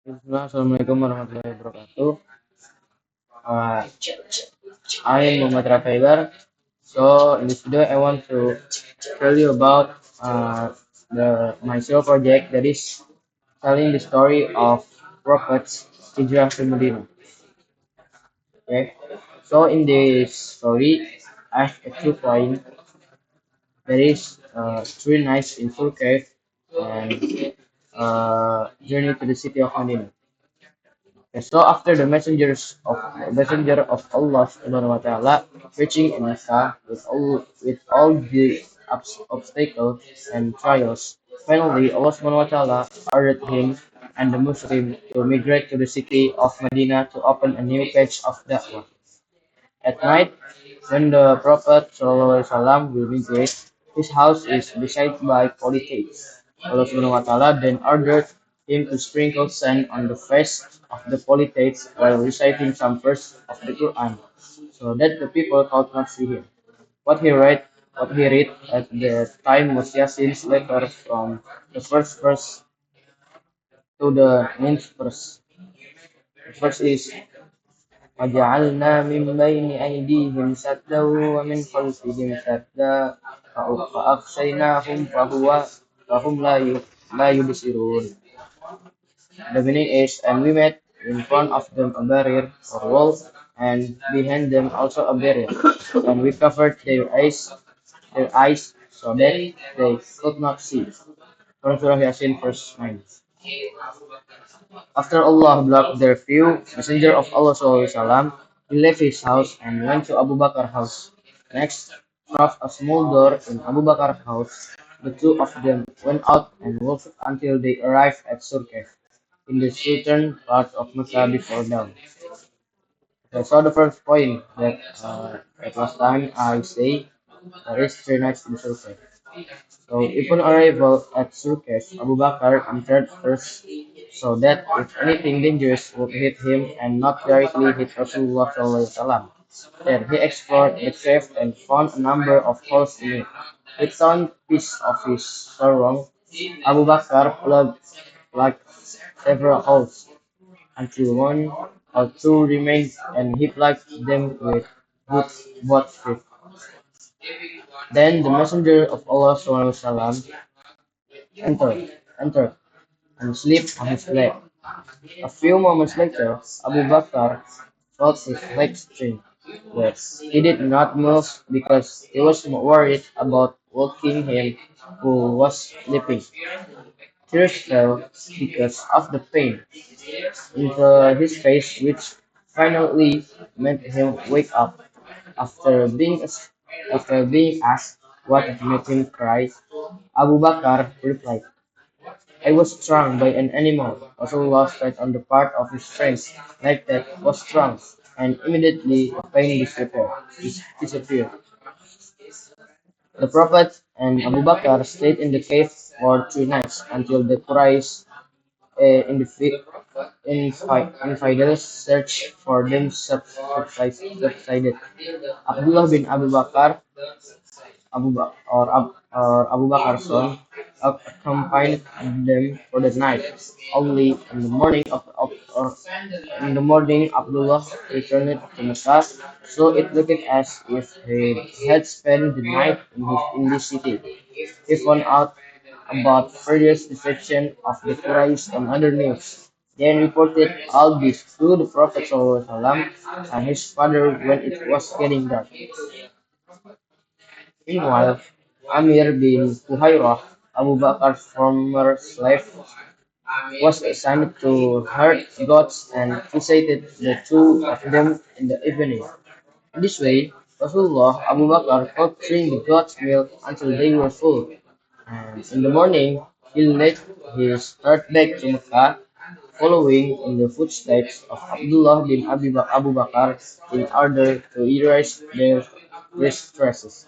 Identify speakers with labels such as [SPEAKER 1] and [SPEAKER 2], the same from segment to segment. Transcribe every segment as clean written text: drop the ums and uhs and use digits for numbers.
[SPEAKER 1] Bismillah, Assalamualaikum warahmatullahi wabarakatuh. Uh, I am Muhammad Rafaibar. So in this video, I want to tell you about the my show project that is telling the story of prophets Hijrah to Medina. Okay. So in this story, I have a two point. There is three nights in full cave and journey to the city of Medina. And so after the messenger of Allah Subhanahu wa Taala preaching in Mecca with all the obstacles and trials, finally Allah Subhanahu wa Taala ordered him and the Muslim to migrate to the city of Medina to open a new page of da'wah. At night, when the Prophet ﷺ will migrate, his house is besieged by polytheists. Allah Subhanahu wa Taala then ordered him to sprinkle sand on the face of the polytheists while reciting some verse of the Quran, so that the people could not see him. What he read at the time was Yasin's letter from the first verse to the ninth verse. The first is وجعلنا من بين أيديهم سدا ومن خلفهم سدا فأغشيناهم فهم لا يبصرون. The meaning is, and we made in front of them a barrier or wall, and behind them also a barrier, and we covered their eyes so that they could not see. From Surah Yasin, verse 9. After Allah blocked their view, Messenger of Allah SAW, he left his house and went to Abu Bakr's house. Next, through a small door in Abu Bakr's house, the two of them went out and walked until they arrived at Surkef, in the southern part of Mecca before dawn. Okay, so the first point that at last time I say there is three nights in Surkef. So upon arrival at Surkef, Abu Bakr entered first so that if anything dangerous would hit him and not directly hit Rasulullah SAW. Then he explored the cave and found a number of holes in it. With one piece of his sarong, Abu Bakr plugged several holes until one or two remained and he plugged them with wood both feet. Then the Messenger of Allah SAW entered and slept on his leg. A few moments later, Abu Bakr felt his leg strain, but he did not move because he was worried about waking him who was sleeping. Tears fell because of the pain into his face, which finally made him wake up. After being asked what made him cry, Abu Bakr replied, I was strung by an animal. Rasulullah sat on the part of his friend like that was strung, and immediately the pain disappeared. The Prophet and Abu Bakr stayed in the cave for 3 nights until the Quraysh in the infidels search for them subsided. Abdullah bin Abu Bakr Abu Bakr's son accompanied them for the night. Only in the morning Abdullah returned to Mecca, so it looked as if he had spent the night in this city. He found out about furious deception of the Quraysh and other news. Then reported all this to the Prophet ﷺ and his father when it was getting dark. Meanwhile, Amir bin Fuhairah, Abu Bakr's former slave, was assigned to herd goats and visited the two of them in the evening. In this way, Rasulullah Abu Bakr could drink the goat's milk until they were full, and in the morning he led his herd back to Mecca, following in the footsteps of Abdullah bin Abu Bakr in order to erase their distresses.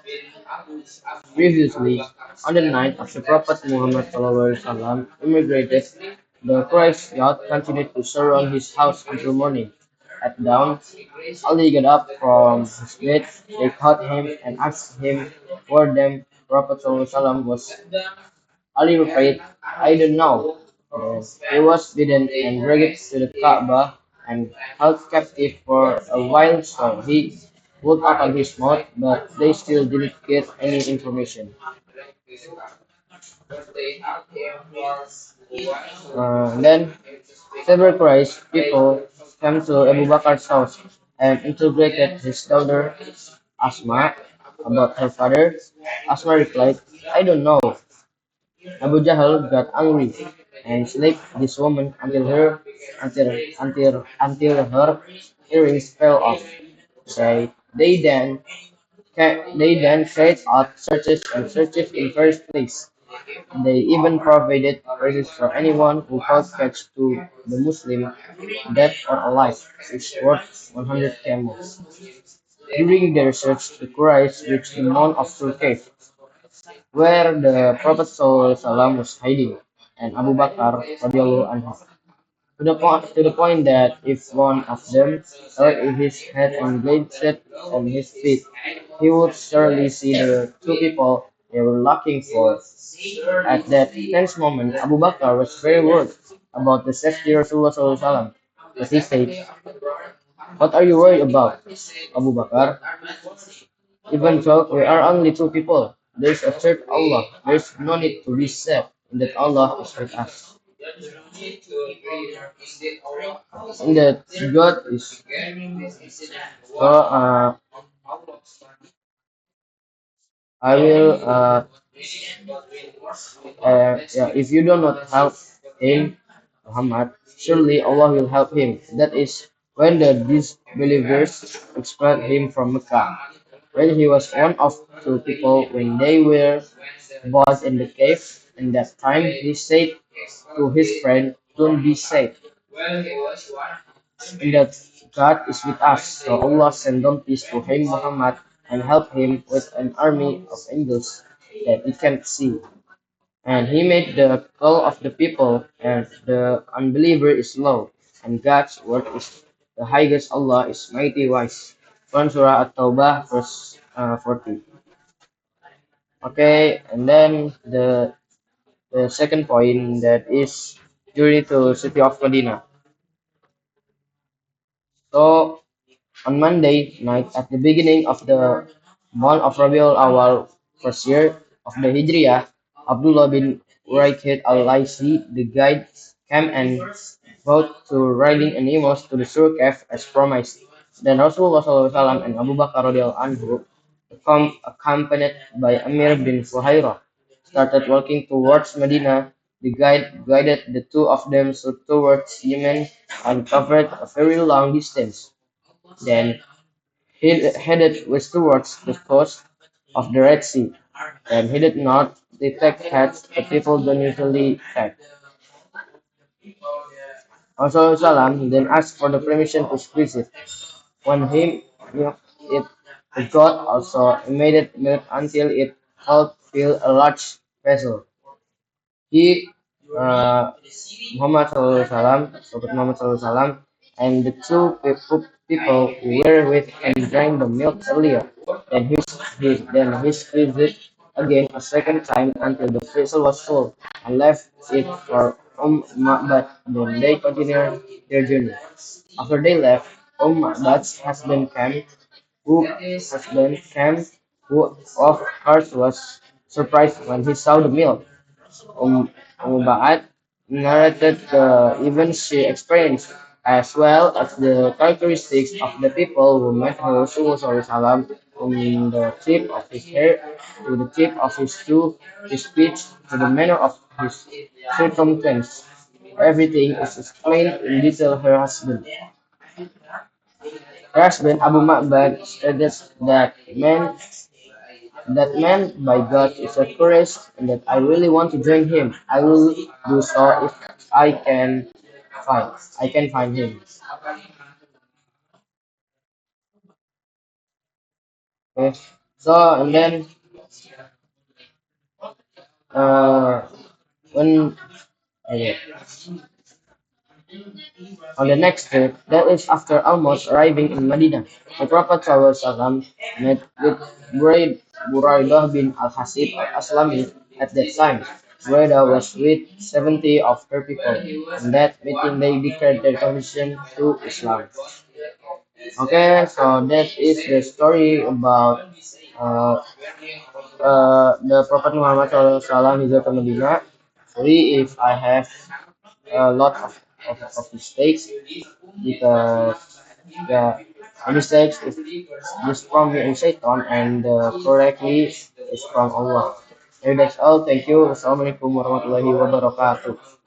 [SPEAKER 1] Previously, on the night of the Prophet Muhammad SAW immigrated, the Quraysh yacht continued to surround his house until morning. At dawn, Ali got up from his bed, they caught him and asked him where them Prophet ﷺ was. Ali replied, I don't know. And he was beaten and dragged to the Kaaba and held captive for a while, so he would open his mouth, but they still didn't get any information. Then several Quraysh people came to Abu Bakr's house and interrogated his daughter Asma about her father. Asma replied, I don't know. Abu Jahal got angry and slapped this woman until her earrings fell off. They then carried out searches and searches in various places. They even provided prizes for anyone who could catch to the Muslim, dead or alive, which worth 100 camels. During their search, the Quraysh reached the Mount of Sur Cave, where the Prophet ﷺ was hiding, and Abu Bakr radiallahu anhu. To the point that if one of them hurt his head and glanced on his feet, he would surely see the two people they were looking for. At that tense moment, Abu Bakr was very worried about the safety of Rasulullah SAW. As he said, what are you worried about, Abu Bakr? Even though we are only two people, there is a third Allah. There is no need to be sad in that Allah is with us. And that God is so. I will yeah, if you do not help him, Muhammad, surely Allah will help him. That is when the disbelievers expelled him from Mecca. When he was one of two people when they were both in the cave, and that time he said to his friend, don't be sad, and that God is with us. So Allah sent donkeys to him, Muhammad, and helped him with an army of angels that he can't see. And he made the call of the people, and the unbeliever is low, and God's word is the highest. Allah is mighty wise. Quran Surah At-Taubah verse 40. Okay, and then the second point that is journey to city of Medina. So on Monday night at the beginning of the month of Rabiul Awal, first year of the Hijriah, Abdullah bin Uraykid al-Laisi, the guide, came and vowed to riding animals to the Sur Cave as promised. Then Rasulullah SAW and Abu Bakar radhiyallahu anhu, accompanied by Amir bin Fuhairah, started walking towards Medina. The guide guided the two of them towards Yemen and covered a very long distance. Then he headed west towards the coast of the Red Sea, and headed north. They take heads the people don't usually take. Rasulullah then asked for the permission to squeeze it. When he milked it, the goat also emitted milk until it helped fill a large vessel. He, uh, Muhammad SAW, Prophet Muhammad SAW, and the two people who were with him drank the milk earlier. Then he squeezed it again a second time until the vessel was full and left it for Ma'bad. Then they continued their journey. After they left, Ma'bad's husband came, who of course was surprised when he saw the milk. Mubarak narrated the events she experienced, as well as the characteristics of the people who met her Rasulullah from the tip of his hair to the tip of his shoe, his speech to the manner of his circumstance. Everything is explained in detail. Her husband Abu Ma'bad stated that man by God is a courage and that I really want to join him. I will do so if I can find I can find him. Okay. So and then uh when okay, on the next trip, that is after almost arriving in Medina, the Prophet ﷺ met with Buraidah bin Al-Hasib al-Aslami at that time. Weda was with 70 of her people. In that meeting, they declared their conversion to Islam. Okay, so that is the story about uh, the Prophet Muhammad SAW hijrah ke Medina. Sorry if I have a lot of mistakes because the mistakes is just from me and Satan and correctly is from Allah. Okay, that's all. Thank you. Wassalamualaikum warahmatullahi wabarakatuh.